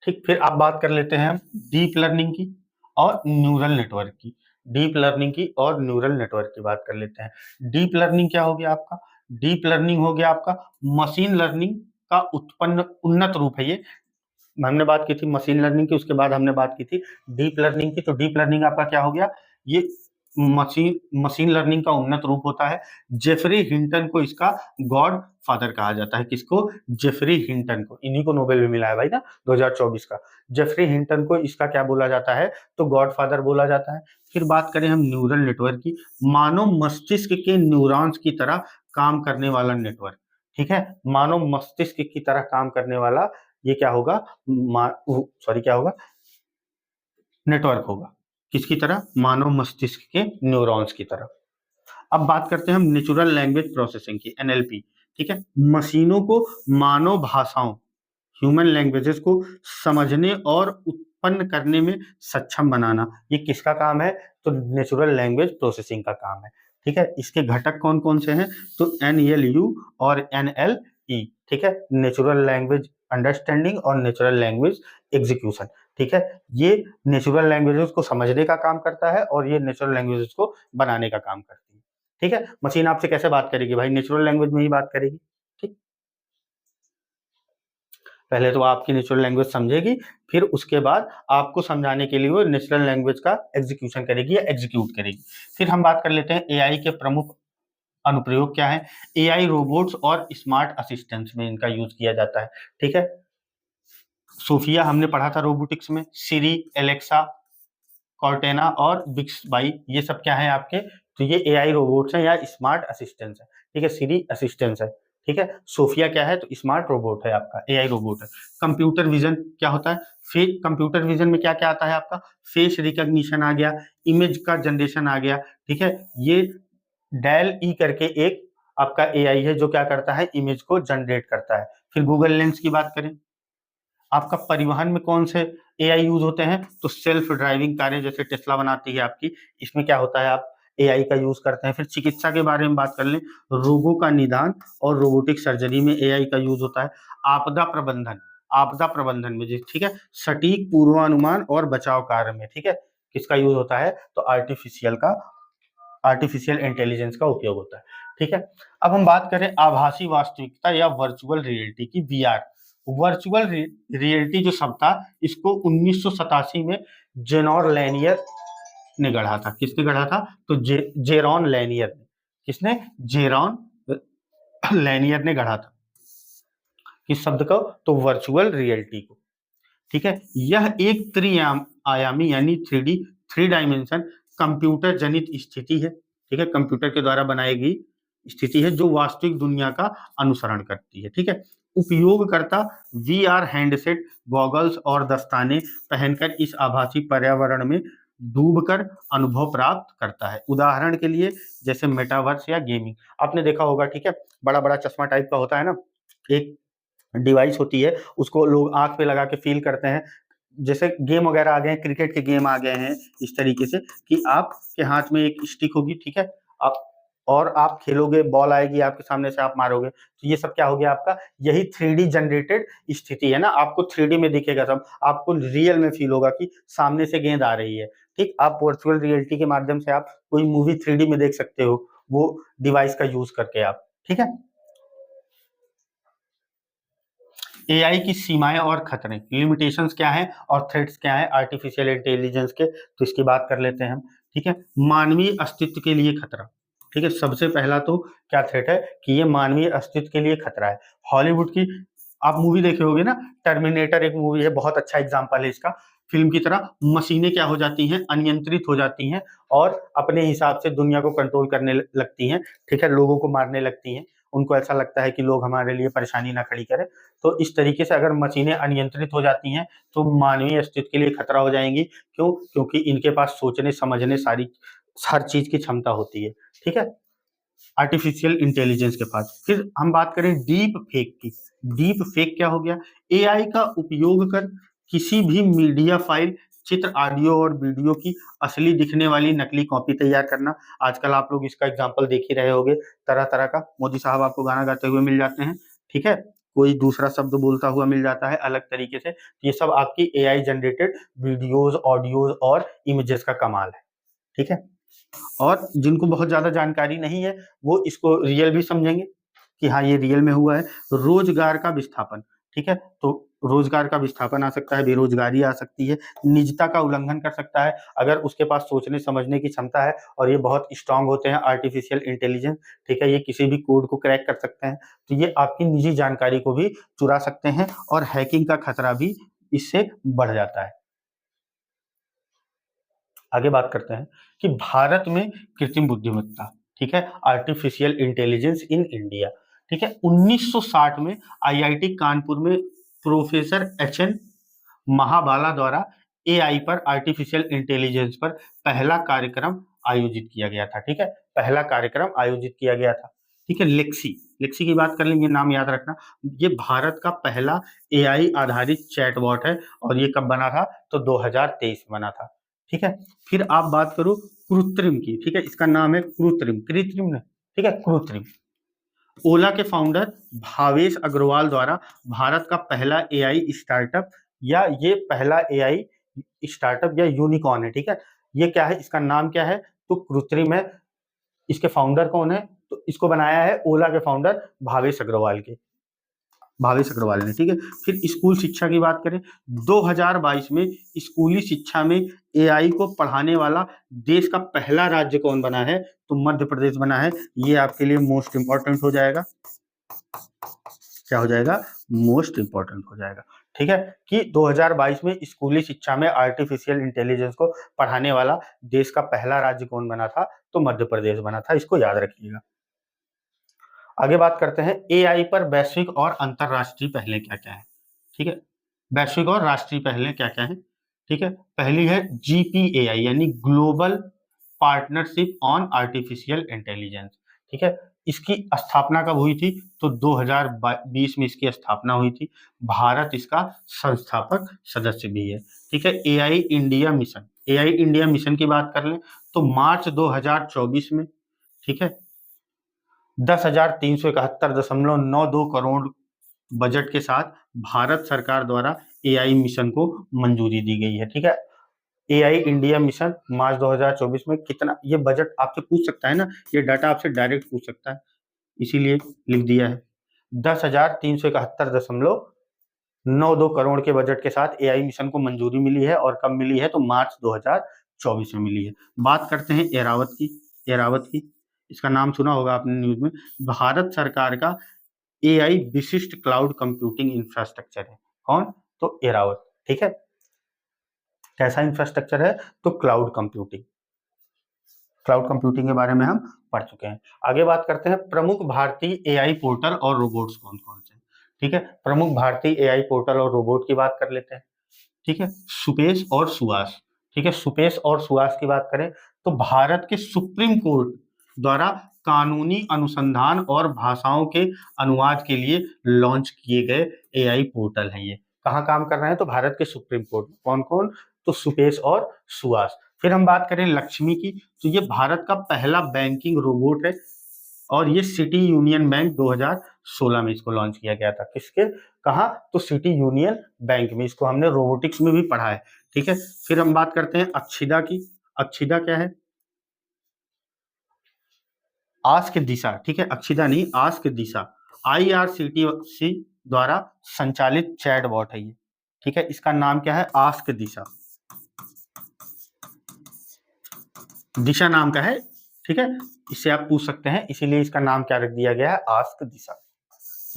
ठीक, फिर आप बात कर लेते हैं हम डीप लर्निंग की और न्यूरल नेटवर्क की। डीप लर्निंग की और न्यूरल नेटवर्क की बात कर लेते हैं। डीप लर्निंग क्या हो गया आपका, डीप लर्निंग हो गया आपका मशीन लर्निंग का उत्पन्न उन्नत रूप है। ये हमने बात की थी मशीन लर्निंग की, उसके बाद हमने बात की थी डीप लर्निंग की। तो डीप लर्निंग आपका क्या हो गया, ये मशीन लर्निंग का उन्नत रूप होता है। जेफरी हिंटन को इसका गॉड फादर कहा जाता है। किसको, जेफरी हिंटन को, इन्हीं को नोबेल भी मिला है भाई ना 2024 का। जेफरी हिंटन को इसका क्या बोला जाता है, तो गॉड फादर बोला जाता है। फिर बात करें हम न्यूरल नेटवर्क की, मानव मस्तिष्क के न्यूरॉन्स की तरह काम करने वाला नेटवर्क। ठीक है, मानव मस्तिष्क की तरह काम करने वाला ये क्या होगा, क्या होगा, नेटवर्क होगा। किसकी तरह, मानव मस्तिष्क के न्यूरॉन्स की तरह। अब बात करते हैं हम नेचुरल लैंग्वेज प्रोसेसिंग की, एनएलपी। ठीक है, मशीनों को मानव भाषाओं, ह्यूमन लैंग्वेजेस को समझने और उत्पन्न करने में सक्षम बनाना, ये किसका काम है, तो नेचुरल लैंग्वेज प्रोसेसिंग का काम है। ठीक है, इसके घटक कौन कौन से हैं, तो एनएलयू और एनएलई। ठीक है, नेचुरल लैंग्वेज अंडरस्टैंडिंग और नेचुरल लैंग्वेज एग्जीक्यूशन। ठीक है, ये नेचुरल लैंग्वेजेस को समझने का काम करता है और ये नेचुरल लैंग्वेजेस को बनाने का काम करती है। ठीक है, मशीन आपसे कैसे बात करेगी भाई, नेचुरल लैंग्वेज में ही बात करेगी। ठीक, पहले तो आपकी नेचुरल लैंग्वेज समझेगी, फिर उसके बाद आपको समझाने के लिए वो नेचुरल लैंग्वेज का एग्जीक्यूशन करेगी या एग्जीक्यूट करेगी। फिर हम बात कर लेते हैं एआई के प्रमुख अनुप्रयोग क्या है। एआई रोबोट्स और स्मार्ट असिस्टेंट्स में इनका यूज किया जाता है। ठीक है, सोफिया हमने पढ़ा था रोबोटिक्स में, सिरी, एलेक्सा, कॉर्टेना और बिक्सबाई, ये सब क्या है आपके, तो ये एआई रोबोट्स हैं या स्मार्ट असिस्टेंट्स है। ठीक है, सिरी असिस्टेंट्स है। ठीक है, सोफिया क्या है, तो स्मार्ट रोबोट है आपका, एआई रोबोट है। कंप्यूटर विजन क्या होता है, कंप्यूटर विजन में क्या क्या आता है आपका, फेस रिकॉग्निशन आ गया, इमेज का जनरेशन आ गया। ठीक है, ये डेल ई करके एक आपका एआई है जो क्या करता है, इमेज को जनरेट करता है। फिर गूगल लेंस की बात करें, आपका परिवहन में कौन से एआई यूज होते हैं, तो सेल्फ ड्राइविंग कारें जैसे टेस्ला बनाती है आपकी, इसमें क्या होता है, आप एआई का यूज करते हैं। फिर चिकित्सा के बारे में बात कर लें, रोगों का निदान और रोबोटिक सर्जरी में एआई का यूज होता है। आपदा प्रबंधन में जी, ठीक है, सटीक पूर्वानुमान और बचाव कार्य में, ठीक है, किसका यूज होता है, तो आर्टिफिशियल इंटेलिजेंस का उपयोग होता है। ठीक है, अब हम बात करें आभासी वास्तविकता या वर्चुअल रियलिटी की, वीआर। वर्चुअल रियलिटी जो शब्द था, इसको 1987 में जेनॉर लैनियर ने गढ़ा था। किसने गढ़ा था, तो जेरॉन लैनियर ने। किसने, जेरॉन लैनियर ने गढ़ा था किस शब्द को, तो वर्चुअल रियलिटी को। ठीक है, यह एक त्रिआयामी यानी थ्री डायमेंशन कंप्यूटर जनित स्थिति है। ठीक है, कंप्यूटर के द्वारा बनाई गई स्थिति है जो वास्तविक दुनिया का अनुसरण करती है। ठीक है, उपयोगकर्ता वीआर हैंडसेट, गॉगल्स और दस्ताने पहनकर इस आभासी पर्यावरण में डूबकर अनुभव प्राप्त करता है। उदाहरण के लिए जैसे मेटावर्स या गेमिंग, आपने देखा होगा। ठीक है, बड़ा बड़ा चश्मा टाइप का होता है ना, एक डिवाइस होती है, उसको लोग आंख पे लगा के फील करते हैं। जैसे गेम वगैरह आ गए हैं, क्रिकेट के गेम आ गए हैं इस तरीके से कि आपके हाथ में एक स्टिक होगी, ठीक है, आप और आप खेलोगे, बॉल आएगी आपके सामने से, आप मारोगे, तो ये सब क्या हो गया आपका, यही 3D जनरेटेड स्थिति है ना। आपको 3D में दिखेगा सब, आपको रियल में फील होगा कि सामने से गेंद आ रही है। ठीक, आप वर्चुअल रियलिटी के माध्यम से आप कोई मूवी 3D में देख सकते हो, वो डिवाइस का यूज करके आप। ठीक है, एआई की सीमाएं और खतरे, लिमिटेशंस क्या है और थ्रेट्स क्या है आर्टिफिशियल इंटेलिजेंस के, तो इसकी बात कर लेते हैं हम। ठीक है, मानवीय अस्तित्व के लिए खतरा। ठीक है, सबसे पहला तो क्या थ्रेट है कि ये मानवीय अस्तित्व के लिए खतरा है। हॉलीवुड की आप मूवी देखे होगे ना, टर्मिनेटर एक मूवी है, बहुत अच्छा एग्जांपल है इसका। फिल्म की तरह मशीनें क्या हो जाती हैं, अनियंत्रित हो जाती हैं और अपने हिसाब से दुनिया को कंट्रोल करने लगती हैं, ठीक है, लोगों को मारने लगती हैं। उनको ऐसा लगता है कि लोग हमारे लिए परेशानी ना खड़ी करें। तो इस तरीके से अगर मशीनें अनियंत्रित हो जाती हैं तो मानवीय अस्तित्व के लिए खतरा हो जाएंगी। क्यों? क्योंकि इनके पास सोचने समझने सारी हर चीज की क्षमता होती है, ठीक है, आर्टिफिशियल इंटेलिजेंस के पास। फिर हम बात करें डीप फेक की। डीप फेक क्या हो गया? एआई का उपयोग कर किसी भी मीडिया फाइल, चित्र, ऑडियो और वीडियो की असली दिखने वाली नकली कॉपी तैयार करना। आजकल आप लोग इसका एग्जाम्पल देख ही रहे होंगे, तरह तरह का। मोदी साहब आपको गाना गाते हुए मिल जाते हैं, ठीक है, कोई दूसरा शब्द बोलता हुआ मिल जाता है अलग तरीके से। ये सब आपकी एआई जनरेटेड वीडियोज, ऑडियोज और इमेजेस का कमाल है, ठीक है। और जिनको बहुत ज्यादा जानकारी नहीं है वो इसको रियल भी समझेंगे कि हाँ ये रियल में हुआ है। रोजगार का विस्थापन, ठीक है, तो रोजगार का विस्थापन आ सकता है, बेरोजगारी आ सकती है, निजता का उल्लंघन कर सकता है अगर उसके पास सोचने समझने की क्षमता है और ये बहुत स्ट्रांग होते हैं आर्टिफिशियल इंटेलिजेंस, ठीक है, ये किसी भी कोड को क्रैक कर सकते हैं, तो ये आपकी निजी जानकारी को भी चुरा सकते हैं और हैकिंग का खतरा भी इससे बढ़ जाता है। आगे बात करते हैं कि भारत में कृत्रिम बुद्धिमत्ता, ठीक है, आर्टिफिशियल इंटेलिजेंस इन इंडिया, ठीक है। 1960 में आईआईटी कानपुर में प्रोफेसर एचएन महाबाला द्वारा एआई पर, आर्टिफिशियल इंटेलिजेंस पर पहला कार्यक्रम आयोजित किया गया था, ठीक है, पहला कार्यक्रम आयोजित किया गया था, ठीक है। लेक्सी, लेक्सी की बात कर लेंगे, नाम याद रखना। ये भारत का पहला एआई आधारित चैटबॉट है और ये कब बना था? तो 2023 में बना था, ठीक है। फिर आप बात करो कृत्रिम की, ठीक है, इसका नाम है कृत्रिम, कृत्रिम ने, ठीक है, कृत्रिम। ओला के फाउंडर भावेश अग्रवाल द्वारा भारत का पहला एआई स्टार्टअप, या ये पहला एआई स्टार्टअप या यूनिकॉर्न है, ठीक है। ये क्या है, इसका नाम क्या है? तो कृत्रिम है। इसके फाउंडर कौन है? तो इसको बनाया है ओला के फाउंडर भावेश अग्रवाल के, भावेश अग्रवाल ने, ठीक है। फिर स्कूल शिक्षा की बात करें, 2022 में स्कूली शिक्षा में एआई को पढ़ाने वाला देश का पहला राज्य कौन बना है? तो मध्य प्रदेश बना है। ये आपके लिए मोस्ट इंपॉर्टेंट हो जाएगा। क्या हो जाएगा? मोस्ट इंपॉर्टेंट हो जाएगा, ठीक है, कि 2022 में स्कूली शिक्षा में आर्टिफिशियल इंटेलिजेंस को पढ़ाने वाला देश का पहला राज्य कौन बना था? तो मध्य प्रदेश बना था, इसको याद रखिएगा। आगे बात करते हैं एआई पर वैश्विक और अंतरराष्ट्रीय पहलें क्या क्या है, ठीक है, वैश्विक और राष्ट्रीय पहलें क्या क्या है, ठीक है। पहली है जीपीएआई यानी global partnership on artificial intelligence, ठीक है। इसकी स्थापना कब हुई थी? तो 2020 में इसकी स्थापना हुई थी। भारत इसका संस्थापक सदस्य भी है, ठीक है। AI India mission, AI India mission की बात कर लें तो मार्च 2024 में, ठीक है, 10,371.92 करोड़ बजट के साथ भारत सरकार द्वारा एआई मिशन को मंजूरी दी गई है, ठीक है। एआई इंडिया मिशन मार्च 2024 में कितना, ये बजट आपसे पूछ सकता है ना, ये डाटा आपसे डायरेक्ट पूछ सकता है, इसीलिए लिख दिया है। 10,371.92 करोड़ के बजट के साथ एआई मिशन को मंजूरी मिली है और कब मिली है? तो मार्च 2024 में मिली है। बात करते हैं एरावत की, एरावत की, इसका नाम सुना होगा आपने न्यूज में। भारत सरकार का एआई विशिष्ट क्लाउड कंप्यूटिंग इंफ्रास्ट्रक्चर है। कौन? तो एरावत, ठीक है। कैसा इंफ्रास्ट्रक्चर है? तो क्लाउड कंप्यूटिंग, क्लाउड कंप्यूटिंग के बारे में हम पढ़ चुके हैं। आगे बात करते हैं प्रमुख भारतीय एआई पोर्टल और रोबोट्स कौन कौन से, ठीक है। प्रमुख भारतीय एआई पोर्टल और रोबोट की बात कर लेते हैं, ठीक है। सुपेश और सुहास, ठीक है, सुपेश और सुहास की बात करें तो भारत के सुप्रीम कोर्ट द्वारा कानूनी अनुसंधान और भाषाओं के अनुवाद के लिए लॉन्च किए गए एआई पोर्टल हैं। ये कहाँ काम कर रहे हैं? तो भारत के सुप्रीम कोर्ट। कौन कौन? तो सुपेश और सुहास। फिर हम बात करें लक्ष्मी की, तो ये भारत का पहला बैंकिंग रोबोट है और ये सिटी यूनियन बैंक 2016 में इसको लॉन्च किया गया था। किसके? कहा? तो सिटी यूनियन बैंक में। इसको हमने रोबोटिक्स में भी पढ़ा है, ठीक है। फिर हम बात करते हैं अक्षिदा की। अक्षिदा क्या है? आस्क दिशा, ठीक है, अक्षिदा नहीं, आस्क दिशा आईआरसीटीसी द्वारा संचालित चैटबॉट है ये, ठीक है। इसका नाम क्या है? आस्क दिशा, दिशा नाम का है, ठीक है। इससे आप पूछ सकते हैं, इसीलिए इसका नाम क्या रख दिया गया है? आस्क दिशा।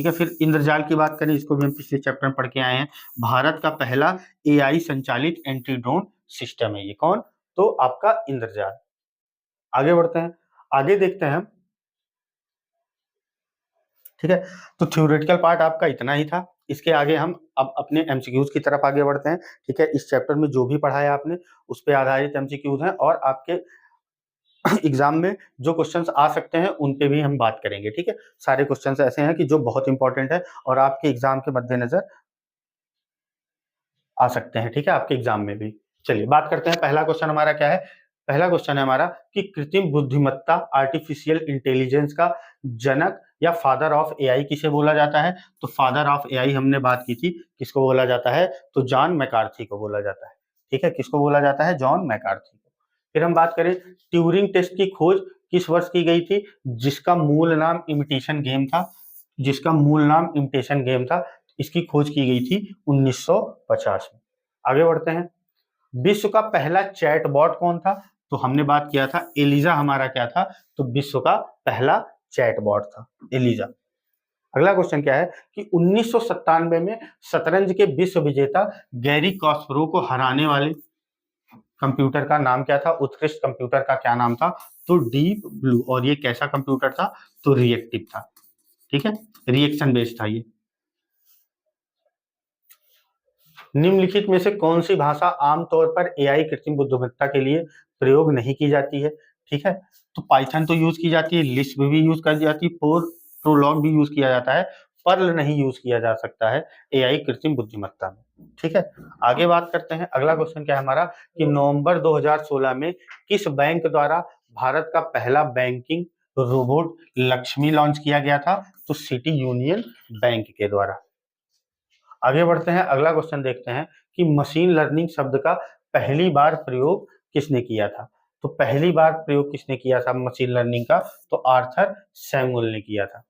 ठीक है। फिर इंद्रजाल की बात करें, इसको भी हम पिछले चैप्टर में पढ़ के आए हैं। भारत का पहला एआई संचालित एंटी ड्रोन सिस्टम है ये, कौन? तो आपका इंद्रजाल। आगे बढ़ते हैं, आगे देखते हैं हम, ठीक है। तो थ्योरेटिकल पार्ट आपका इतना ही था। इसके आगे हम अब अपने एमसीक्यूज की तरफ आगे बढ़ते हैं, ठीक है। इस चैप्टर में जो भी पढ़ाया आपने उस पे आधारित एमसीक्यूज हैं, और आपके एग्जाम में जो क्वेश्चंस आ सकते हैं उन पे भी हम बात करेंगे, ठीक है। सारे क्वेश्चंस ऐसे हैं कि जो बहुत इंपॉर्टेंट है और आपके एग्जाम के मद्देनजर आ सकते हैं, ठीक है, आपके एग्जाम में भी। चलिए बात करते हैं, पहला क्वेश्चन हमारा क्या है? पहला क्वेश्चन है हमारा कि कृत्रिम बुद्धिमत्ता आर्टिफिशियल इंटेलिजेंस का जनक या फादर ऑफ एआई किसे बोला जाता है? तो फादर ऑफ एआई हमने बात की थी, किसको बोला जाता है? तो जॉन मैकार्थी को बोला जाता है, ठीक है। किसको बोला जाता है? जॉन मैकार्थी को। फिर हम बात करें, ट्यूरिंग टेस्ट की खोज किस वर्ष की गई थी? जिसका मूल नाम इमिटेशन गेम था, जिसका मूल नाम इमिटेशन गेम था, इसकी खोज की गई थी 1950 में। आगे बढ़ते हैं, विश्व का पहला चैटबॉट कौन था? तो हमने बात किया था एलिजा हमारा क्या था? तो विश्व का पहला चैटबॉट था एलिजा। अगला क्वेश्चन क्या है कि 1997 में शतरंज के विश्व विजेता गैरी कास्परोव को हराने वाले कंप्यूटर का नाम क्या था? उत्कृष्ट कंप्यूटर का क्या नाम था? तो डीप ब्लू। और ये कैसा कंप्यूटर था? तो रिएक्टिव था, ठीक है, रिएक्शन बेस्ड था ये। निम्नलिखित में से कौन सी भाषा आमतौर पर एआई कृत्रिम बुद्धिमत्ता के लिए प्रयोग नहीं की जाती है? ठीक है, तो पाइथन तो यूज की जाती है, लिस्प भी यूज की जाती है, प्रोलॉग भी यूज किया जाता है, पर्ल नहीं यूज किया जा सकता है एआई कृत्रिम बुद्धिमत्ता में, ठीक है। आगे बात करते हैं, अगला क्वेश्चन क्या है हमारा कि नवंबर 2016 में किस बैंक द्वारा भारत का पहला बैंकिंग रोबोट लक्ष्मी लॉन्च किया गया था? तो सिटी यूनियन बैंक के द्वारा। आगे बढ़ते हैं, अगला क्वेश्चन देखते हैं कि मशीन लर्निंग शब्द का पहली बार प्रयोग किसने किया था? तो पहली बार प्रयोग किसने किया था मशीन लर्निंग का? तो आर्थर सैमुअल ने किया था।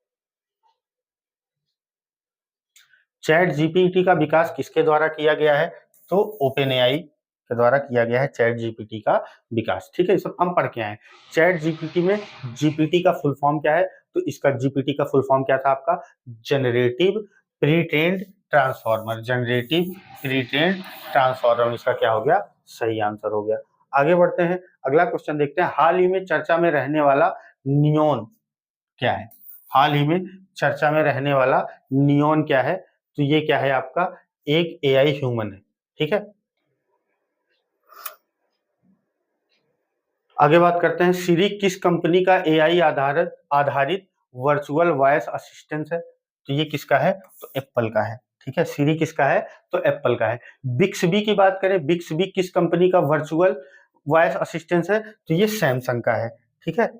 चैट जीपीटी का विकास किसके द्वारा किया गया है? तो ओपन एआई के द्वारा किया गया है चैट जीपीटी का विकास, ठीक है। सब हम पढ़ के आए। चैट जीपीटी में जीपीटी का फुल फॉर्म क्या है? तो इसका जीपीटी का फुल फॉर्म क्या था आपका? Generative pre trained transformer, generative pre trained transformer, इसका क्या हो गया? सही आंसर हो गया। आगे बढ़ते हैं, अगला क्वेश्चन देखते हैं, हाल ही में चर्चा में रहने वाला नियोन क्या है? हाल ही में चर्चा में रहने वाला नियोन क्या है? तो ये क्या है आपका? एक एआई ह्यूमन है, ठीक है। आगे बात करते हैं, सिरी किस कंपनी का एआई आधारित वर्चुअल वॉइस असिस्टेंट है? तो ये किसका है? तो एप्पल का है, ठीक है। सिरी किसका है? तो एप्पल का है। बिक्सबी की बात करें, बिक्सबी किस कंपनी का वर्चुअल वॉइस असिस्टेंट है? तो ये सैमसंग का है, ठीक है।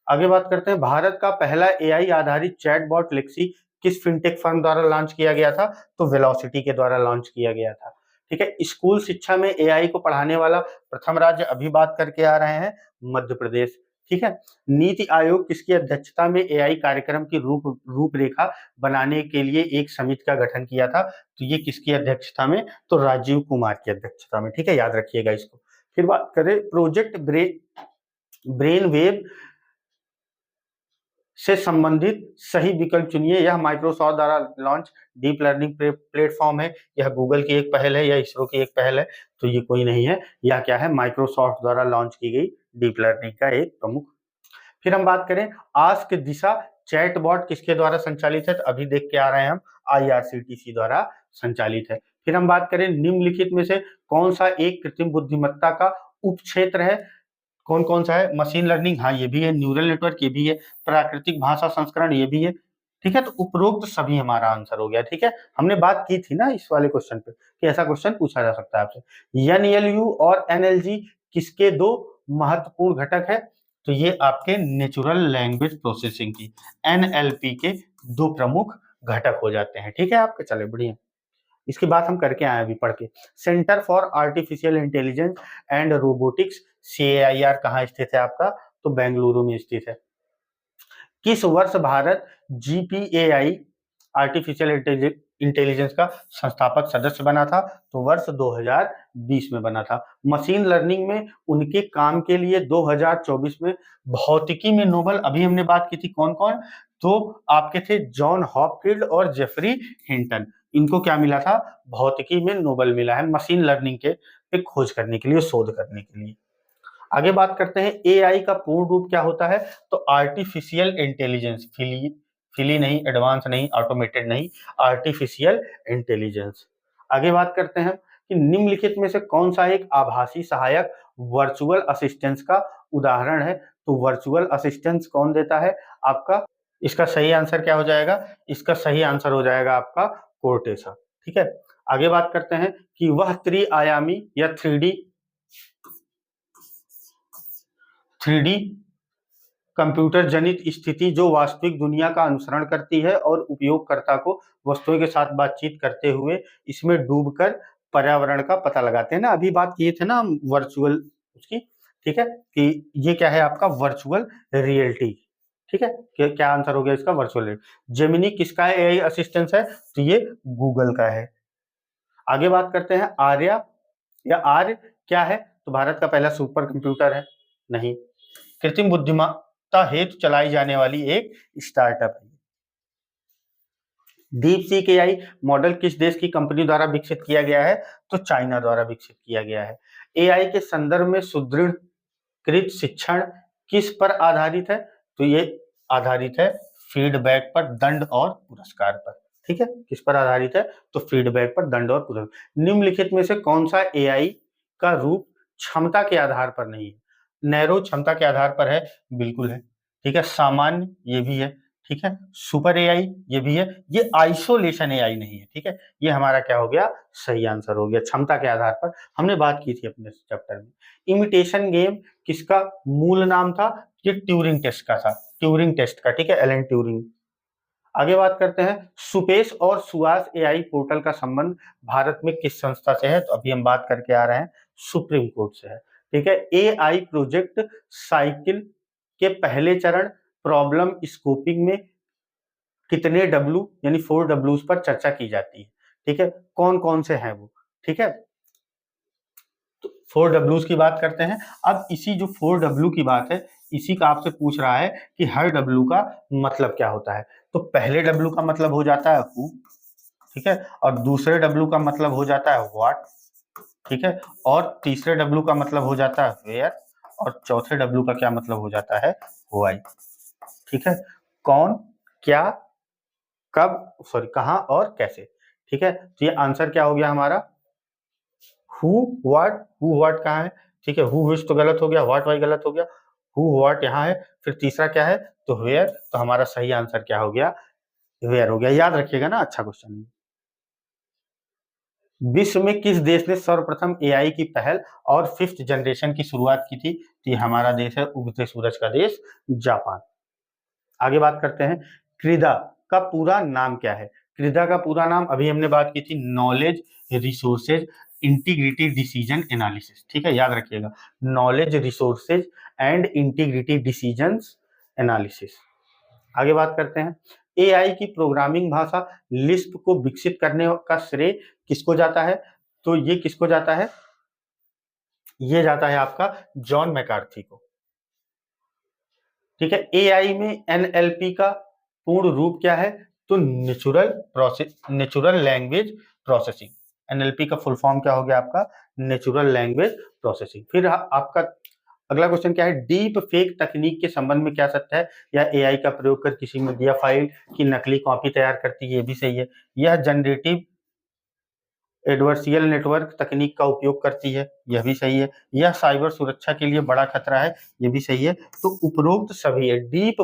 आगे बात करते हैं, भारत का पहला एआई आधारित चैटबॉट लेक्सी किस फिनटेक फर्म द्वारा लॉन्च किया गया था? तो वेलोसिटी के द्वारा लॉन्च किया गया था, ठीक है। स्कूल शिक्षा में एआई को पढ़ाने वाला प्रथम राज्य अभी बात करके आ रहे हैं मध्य प्रदेश, ठीक है। नीति आयोग किसकी अध्यक्षता में एआई कार्यक्रम की रूपरेखा बनाने के लिए एक समिति का गठन किया था? तो ये किसकी अध्यक्षता में? तो राजीव कुमार की अध्यक्षता में, ठीक है, याद रखिएगा इसको। फिर बात करें प्रोजेक्ट ब्रेन वेव से संबंधित सही विकल्प चुनिए। यह माइक्रोसॉफ्ट द्वारा लॉन्च डीप लर्निंग प्लेटफॉर्म है, यह गूगल की एक पहल है, या इसरो की एक पहल है? तो ये कोई नहीं है, यह क्या है? माइक्रोसॉफ्ट द्वारा लॉन्च की गई डीप लर्निंग का एक प्रमुख। फिर हम बात करें, आस्क दिशा चैटबॉट किसके द्वारा संचालित है? तो अभी देख के आ रहे हैं हम, आईआरसीटीसी द्वारा संचालित है। फिर हम बात करें, निम्नलिखित में से कौन सा एक कृत्रिम बुद्धिमत्ता का उपक्षेत्र है? कौन कौन सा है? मशीन लर्निंग, हाँ ये भी है, न्यूरल नेटवर्क ये भी है, प्राकृतिक भाषा संस्करण ये भी है, ठीक है। तो उपरोक्त सभी हमारा आंसर हो गया, ठीक है। हमने बात की थी ना इस वाले क्वेश्चन पे कि ऐसा क्वेश्चन पूछा जा सकता है आपसे। एनएलयू और एनएलजी किसके दो महत्वपूर्ण घटक है? तो ये आपके नेचुरल लैंग्वेज प्रोसेसिंग की एनएलपी के दो प्रमुख घटक हो जाते हैं, ठीक है आपके। चले बढ़िया, इसकी बात हम करके आए अभी पढ़ के। Centre for artificial intelligence and robotics CAIR कहाँ स्थित है आपका? तो बेंगलुरु में स्थित है। किस वर्ष भारत GPAI आर्टिफिशियल इंटेलिजेंस का संस्थापक सदस्य बना था, तो वर्ष 2020 में बना था। मशीन लर्निंग में उनके काम के लिए 2024 में भौतिकी में नोबेल, अभी हमने बात की थी कौन कौन, तो आपके थे जॉन हॉपफील्ड और जेफरी हिंटन, इनको क्या मिला था, भौतिकी में नोबेल मिला है मशीन लर्निंग के पे खोज करने के लिए, शोध करने के लिए। आगे बात करते हैं एआई का पूर्ण रूप क्या होता है, तो आर्टिफिशियल इंटेलिजेंस, फिली नहीं, एडवांस नहीं, ऑटोमेटेड नहीं, आर्टिफिशियल इंटेलिजेंस। आगे बात करते हैं कि निम्नलिखित में से कौन सा एक आभासी सहायक वर्चुअल असिस्टेंस का उदाहरण है, तो वर्चुअल असिस्टेंस कौन देता है आपका, इसका सही आंसर क्या हो जाएगा, इसका सही आंसर हो जाएगा आपका कोर्टेसा। ठीक है, आगे बात करते हैं कि वह त्रिआयामी या 3D कंप्यूटर जनित स्थिति जो वास्तविक दुनिया का अनुसरण करती है और उपयोगकर्ता को वस्तुओं के साथ बातचीत करते हुए इसमें डूबकर पर्यावरण का पता लगाते हैं ना, अभी बात किए थे ना हम वर्चुअल उसकी, ठीक है, कि ये क्या है आपका वर्चुअल रियलिटी। ठीक है, क्या आंसर हो गया इसका, वर्चुअल रियलिटी। जेमिनी किसका है एआई असिस्टेंस है, तो ये गूगल का है। आगे बात करते हैं आर्या या आर्य क्या है, तो भारत का पहला सुपर कंप्यूटर है, नहीं, कृत्रिम बुद्धिमत्ता हेतु चलाई जाने वाली एक स्टार्टअप है। डीप सीक एआई मॉडल किस देश की कंपनी द्वारा विकसित किया गया है, तो चाइना द्वारा विकसित किया गया है। एआई के संदर्भ में सुदृढ़कृत शिक्षण किस पर आधारित है, तो ये आधारित है फीडबैक पर, दंड और पुरस्कार पर। ठीक है, किस पर आधारित है, तो फीडबैक पर, दंड और पुरस्कार। निम्नलिखित में से कौन सा एआई का रूप क्षमता के आधार पर नहीं है, नैरो क्षमता के आधार पर है, बिल्कुल है। ठीक है, सामान्य ये भी है, ठीक है, सुपर एआई ये भी है, ये आइसोलेशन एआई नहीं है। ठीक है, ये हमारा क्या हो गया, सही आंसर हो गया, क्षमता के आधार पर हमने बात की थी अपने चैप्टर में। इमिटेशन गेम किसका मूल नाम था, ये ट्यूरिंग टेस्ट का था, ट्यूरिंग टेस्ट का, ठीक है, एलन ट्यूरिंग। आगे बात करते हैं सुपेश और सुहास एआई पोर्टल का संबंध भारत में किस संस्था से है, तो अभी हम बात करके आ रहे हैं सुप्रीम कोर्ट से है। ठीक है, एआई प्रोजेक्ट साइकिल के पहले चरण प्रॉब्लम स्कोपिंग में कितने डब्ल्यू यानी 4 डब्ल्यूज पर चर्चा की जाती है। ठीक है, कौन कौन से हैं वो, ठीक है, तो 4 डब्ल्यूज की बात करते हैं। अब इसी जो 4 डब्ल्यू की बात है, इसी का आपसे पूछ रहा है कि हर डब्ल्यू का मतलब क्या होता है, तो पहले डब्ल्यू का मतलब हो जाता है हु, ठीक है, और दूसरे डब्ल्यू का मतलब हो जाता है व्हाट, ठीक है, और तीसरे डब्ल्यू का मतलब हो जाता है वेयर, और चौथे डब्ल्यू का क्या मतलब हो जाता है व्हाई। ठीक है, कौन, क्या, कब, सॉरी कहां और कैसे। ठीक है, तो ये आंसर क्या हो गया हमारा, हु व्हाट कहाँ है, ठीक है, हु विच तो गलत हो गया, व्हाट वाई गलत हो गया, हु व्हाट यहाँ है, फिर तीसरा क्या है, तो वेयर, तो हमारा सही आंसर क्या हो गया, वेयर हो गया। याद रखिएगा ना, अच्छा क्वेश्चन है। विश्व में किस देश ने सर्वप्रथम एआई की पहल और 5th जनरेशन की शुरुआत की थी, तो ये हमारा देश है उगते सूरज का देश, जापान। आगे बात करते हैं क्रीडा का पूरा नाम क्या है, क्रीडा का पूरा नाम अभी हमने बात की थी knowledge resources integrity decision analysis. ठीक है, याद रखिएगा, knowledge resources and integrity decisions analysis. आगे बात करते हैं एआई की प्रोग्रामिंग भाषा लिस्प को विकसित करने का श्रेय किसको जाता है, तो ये किसको जाता है, ये जाता है आपका जॉन मैकार्थी को। ठीक है, एआई में एनएलपी का पूर्ण रूप क्या है, तो नेचुरल लैंग्वेज प्रोसेसिंग। एनएलपी का फुल फॉर्म क्या हो गया आपका, नेचुरल लैंग्वेज प्रोसेसिंग। फिर आपका अगला क्वेश्चन क्या है, डीप फेक तकनीक के संबंध में क्या सत्य है, या एआई का प्रयोग कर किसी मीडिया फाइल की नकली कॉपी तैयार करती है, ये भी सही है। यह जनरेटिव एडवर्सियल नेटवर्क तकनीक का उपयोग करती है, यह भी सही है। यह साइबर सुरक्षा के लिए बड़ा खतरा है, यह भी सही है। तो उपरोक्त सभी है, डीप